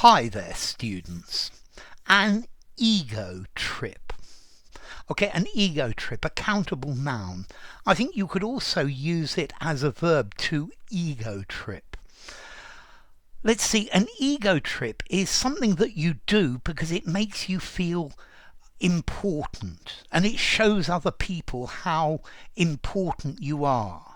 Hi there, students. An ego trip. Okay, an ego trip, a countable noun. I think you could also use it as a verb, to ego trip. Let's see, an ego trip is something that you do because it makes you feel important and it shows other people how important you are.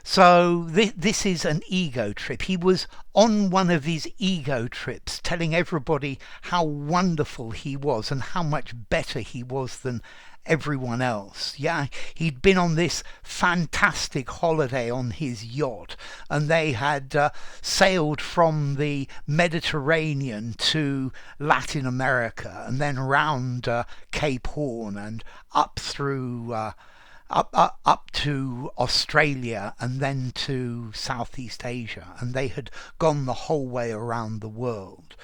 So this is an ego trip. He was on one of his ego trips telling everybody how wonderful he was and how much better he was than everyone else. Yeah, he'd been on this fantastic holiday on his yacht, and they had sailed from the Mediterranean to Latin America and then round Cape Horn and up through up to Australia and then to Southeast Asia, and they had gone the whole way around the world.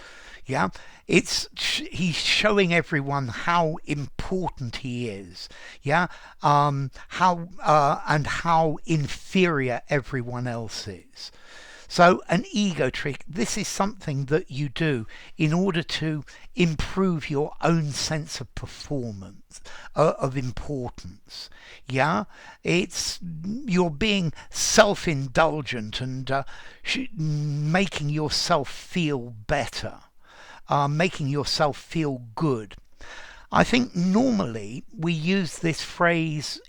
Yeah, he's showing everyone how important he is. Yeah, how inferior everyone else is. So an ego trick, this is something that you do in order to improve your own sense of performance, of importance. Yeah, you're being self-indulgent and making yourself feel better, making yourself feel good. I think normally we use this phrase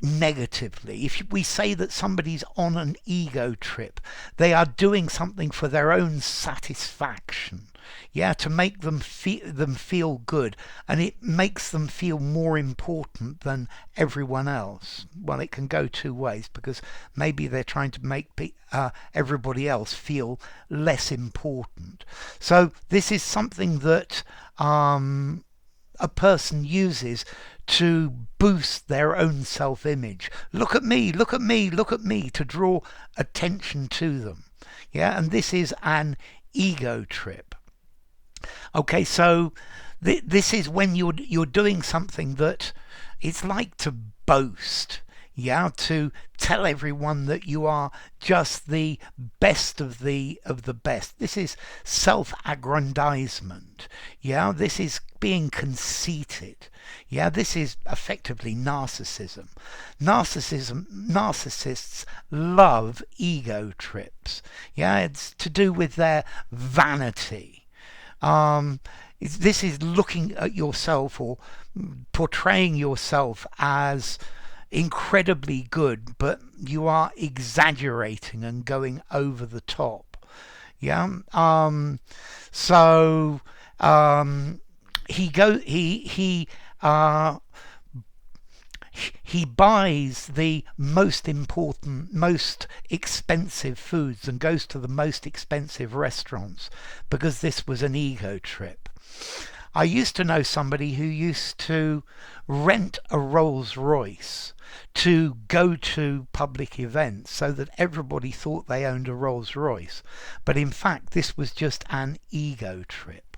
negatively. If we say that somebody's on an ego trip, they are doing something for their own satisfaction, yeah, to make them feel good, and it makes them feel more important than everyone else. Well, it can go two ways, because maybe they're trying to make everybody else feel less important. So this is something that a person uses to boost their own self-image. Look at me, look at me, look at me, to draw attention to them. Yeah, and this is an ego trip. Okay, so this is when you're doing something that it's like to boast. Yeah, to tell everyone that you are just the best of the best. This is self-aggrandizement. Yeah, this is being conceited. Yeah, this is effectively narcissism. Narcissists love ego trips. Yeah, it's to do with their vanity. This is looking at yourself or portraying yourself as incredibly good, but you are exaggerating and going over the top. Yeah. So he buys the most important, most expensive foods and goes to the most expensive restaurants because this was an ego trip. I used to know somebody who used to rent a Rolls Royce to go to public events so that everybody thought they owned a Rolls Royce. But in fact, this was just an ego trip.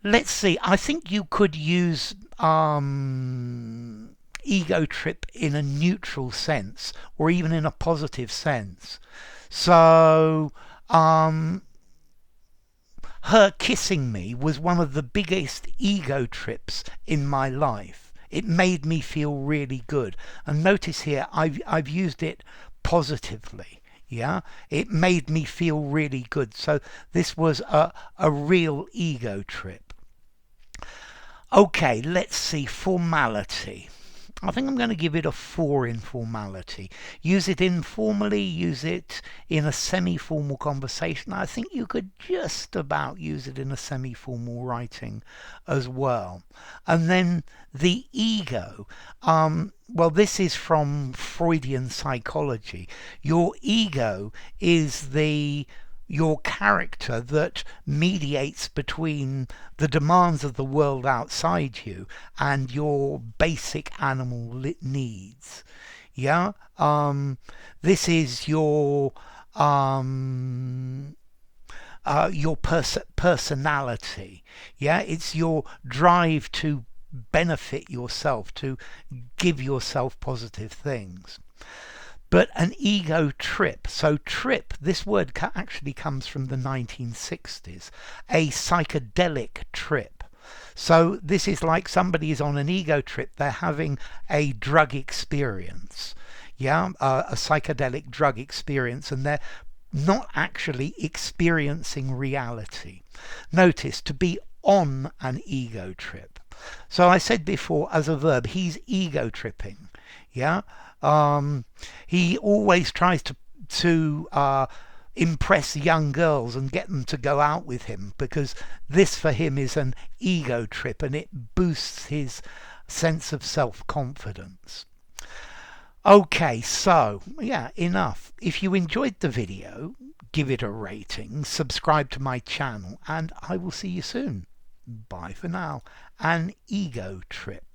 Let's see, I think you could use ego trip in a neutral sense or even in a positive sense. So, her kissing me was one of the biggest ego trips in my life. It made me feel really good. And notice here, I've used it positively. Yeah, it made me feel really good. So this was a real ego trip. Okay, let's see, formality. I think I'm going to give it a 4 in formality. Use it informally, use it in a semi-formal conversation. I think you could just about use it in a semi-formal writing as well. And then the ego. Well, this is from Freudian psychology. Your ego is your character that mediates between the demands of the world outside you and your basic animal needs. Yeah, this is your personality. Yeah, it's your drive to benefit yourself, to give yourself positive things. But an ego trip. So trip, this word actually comes from the 1960s. A psychedelic trip. So this is like somebody is on an ego trip. They're having a drug experience. Yeah, a psychedelic drug experience, and they're not actually experiencing reality. Notice, to be on an ego trip. So I said before, as a verb, he's ego tripping. Yeah, he always tries to impress young girls and get them to go out with him, because this for him is an ego trip and it boosts his sense of self-confidence. Okay, so yeah, enough. If you enjoyed the video, give it a rating, subscribe to my channel, and I will see you soon. Bye for now. An ego trip.